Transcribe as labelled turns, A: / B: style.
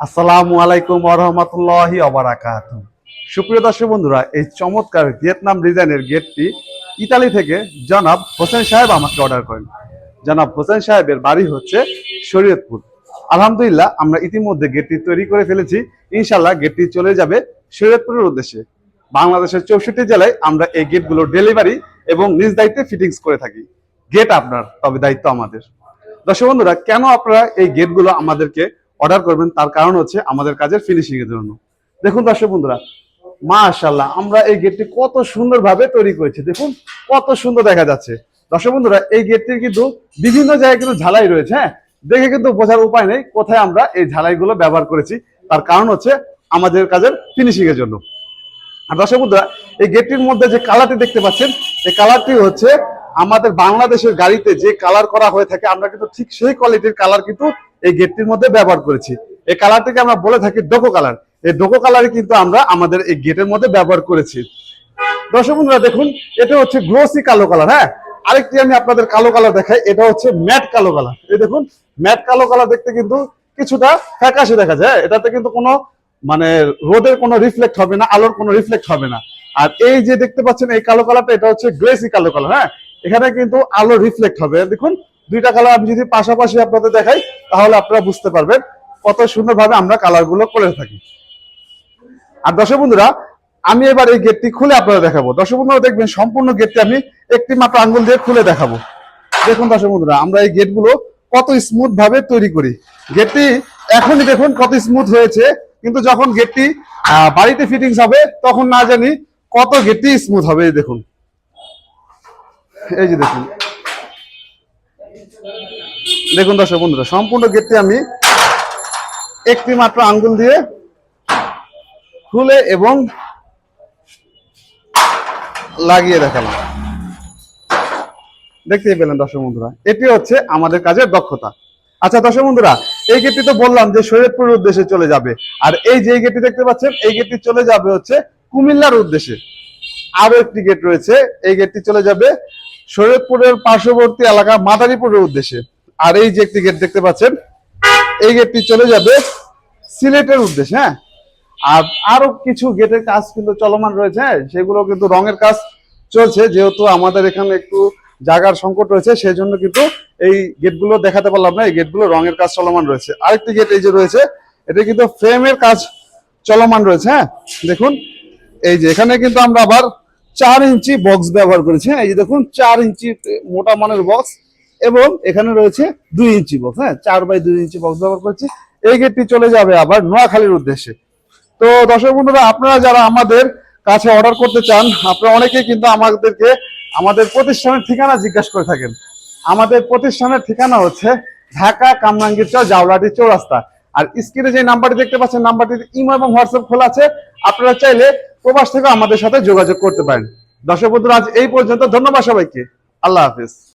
A: আসসালামু আলাইকুম ওয়া রাহমাতুল্লাহি ওয়া বারাকাতুহু। সুপ্রিয় দর্শক বন্ধুরা, এই চমৎকার ভিয়েতনাম ডিজাইনের গেটটি ইতালি থেকে জনাব হোসেন সাহেব আমাকে অর্ডার করেন। জনাব হোসেন সাহেবের বাড়ি হচ্ছে শরীয়তপুর। আলহামদুলিল্লাহ, আমরা ইতিমধ্যে গেটটি তৈরি করে ফেলেছি। ইনশাআল্লাহ গেটটি চলে যাবে শরীয়তপুরের উদ্দেশ্যে। বাংলাদেশের 64 জেলায় আমরা এই গেটগুলো ডেলিভারি এবং নিজ দায়িত্বে ফিটিংস করে থাকি। গেট আপনার, তবে দায়িত্ব আমাদের। দর্শক বন্ধুরা, কেন আপনারা এই গেটগুলো আমাদেরকে অর্ডার করবেন, তার কারণ হচ্ছে আমাদের কাজের ফিনিশিং এর জন্য। দেখুন দর্শক বন্ধুরা, মাশাআল্লাহ, আমরা এই গেটটি কত সুন্দরভাবে তৈরি করেছি। দেখুন কত সুন্দর দেখা যাচ্ছে। দর্শক বন্ধুরা, এই গেটটির কিন্তু বিভিন্ন জায়গায় কিন্তু ঝালাই রয়েছে। হ্যাঁ, দেখে কিন্তু বোঝার উপায় নেই কোথায় আমরা এই ঝালাইগুলো ব্যবহার করেছি। তার কারণ হচ্ছে আমাদের কাজের ফিনিশিং এর জন্য। আর দর্শক বন্ধুরা, এই গেটটির মধ্যে যে কালারটি দেখতে পাচ্ছেন, এই কালারটি হচ্ছে আমাদের বাংলাদেশের গাড়িতে যে কালার করা হয়ে থাকে, আমরা কিন্তু ঠিক সেই কোয়ালিটির কালার কিন্তু এই গেটটির মধ্যে ব্যবহার করেছি। এই কালারটিকে আমরা বলে থাকি ডোকো কালার। এই ডোকো কালারই কিন্তু আমরা আমাদের এই গেটের মধ্যে ব্যবহার করেছি। দর্শক বন্ধুরা দেখুন, এটা হচ্ছে গ্লোসি কালো কালার। হ্যাঁ, আরেকটি আমি আপনাদের কালো কালার দেখাই, এটা হচ্ছে ম্যাট কালো কালার। এই দেখুন, ম্যাট কালো কালার দেখতে কিন্তু কিছুটা ফ্যাকাশে দেখা যায়। এটাতে কিন্তু কোনো মানে রোদের কোনো রিফ্লেক্ট হবে না, আলোর কোনো রিফ্লেক্ট হবে না। আর এই যে দেখতে পাচ্ছেন এই কালো কালারটা, এটা হচ্ছে গ্লেসি কালো কালার। হ্যাঁ, এখানে কিন্তু আলো রিফ্লেক্ট হবে। দেখুন দুইটা কালার আমি যদি পাশাপাশি আপনাদের দেখাই, তাহলে আপনারা বুঝতে পারবেন কত সুন্দরভাবে আমরা কালারগুলো করে থাকি। আর দর্শক বন্ধুরা, আমি এবার এই গেটটি খুলে আপনারা দেখাবো। দর্শক বন্ধুরা দেখবেন, সম্পূর্ণ গেটটি আমি একটি মাত্র আঙ্গুল দিয়ে খুলে দেখাবো। দেখুন দর্শক বন্ধুরা, আমরা এই গেটগুলো কত স্মুথ ভাবে তৈরি করি। গেটটি এখনই দেখুন কত স্মুথ হয়েছে, কিন্তু যখন গেটটি বাড়িতে ফিটিংস হবে তখন না জানি কত গেটটি স্মুথ হবে। এই দেখুন, এই যে দেখুন, দেখুন দর্শক বন্ধুরা, সম্পূর্ণ গেটটি আমি একটি মাত্র আঙ্গুল দিয়ে খুলে এবং লাগিয়ে দেখালাম। দেখতেই পেলেন দর্শক বন্ধুরা, এটি হচ্ছে আমাদের কাজের দক্ষতা। আচ্ছা দর্শক বন্ধুরা, এই গেটটি তো বললাম যে শরীয়তপুরের উদ্দেশ্যে চলে যাবে। আর এই যে গেটটি দেখতে পাচ্ছেন, এই গেটটি চলে যাবে হচ্ছে কুমিল্লার উদ্দেশ্যে। আরো একটি গেট রয়েছে, এই গেটটি চলে যাবে শরীয়তপুরের পার্শ্ববর্তী এলাকা মাদারীপুরের উদ্দেশ্যে। আর এই যে একটি গেট দেখতে পাচ্ছেন, এই গেটটি চলে যাবে সিলেটের উদ্দেশ্যে। হ্যাঁ, আর আরো কিছু গেটের কাজ কিন্তু চলমান রয়েছে। সেগুলো কিন্তু রঙের কাজ চলছে, যেহেতু আমাদের এখানে একটু জায়গার সংকট রয়েছে, সেই জন্য কিন্তু এই গেটগুলো দেখাতে পারলাম না। এই গেটগুলো রঙের কাজ চলমান রয়েছে। আরেকটি গেট এই যে রয়েছে, এটা কিন্তু ফ্রেমের কাজ চলমান রয়েছে। হ্যাঁ, দেখুন এই যে এখানে কিন্তু আমরা আবার 4 ইঞ্চি বক্স ব্যবহার করেছি। এই যে দেখুন, 4 ইঞ্চি মোটা মানের বক্স এবং এখানে রয়েছে 2 ইঞ্চি বক্স। হ্যাঁ, 4x2 ইঞ্চি বক্স ব্যবহার করেছি। এই গেটটি চলে যাবে আবার নোয়াখালীর উদ্দেশ্যে। তো দর্শক বন্ধুরা, আপনারা যারা আমাদের কাছে অর্ডার করতে চান, আপনারা অনেকেই কিন্তু আমাদেরকে আমাদের প্রতিষ্ঠানের ঠিকানা জিজ্ঞাসা করে থাকেন। আমাদের প্রতিষ্ঠানের ঠিকানা হচ্ছে ঢাকা কামরাঙ্গীরচর জাওলাটি চৌরাস্তা। আর স্ক্রিনে যে নাম্বারটি দেখতে পাচ্ছেন, নাম্বারটিতে ইমো এবং হোয়াটসঅ্যাপ খোলা আছে। আপনারা চাইলে প্রবাস থেকে আমাদের সাথে যোগাযোগ করতে পারেন। দর্শক বন্ধুরা, আজ এই পর্যন্ত। ধন্যবাদ সবাইকে। আল্লাহ হাফেজ।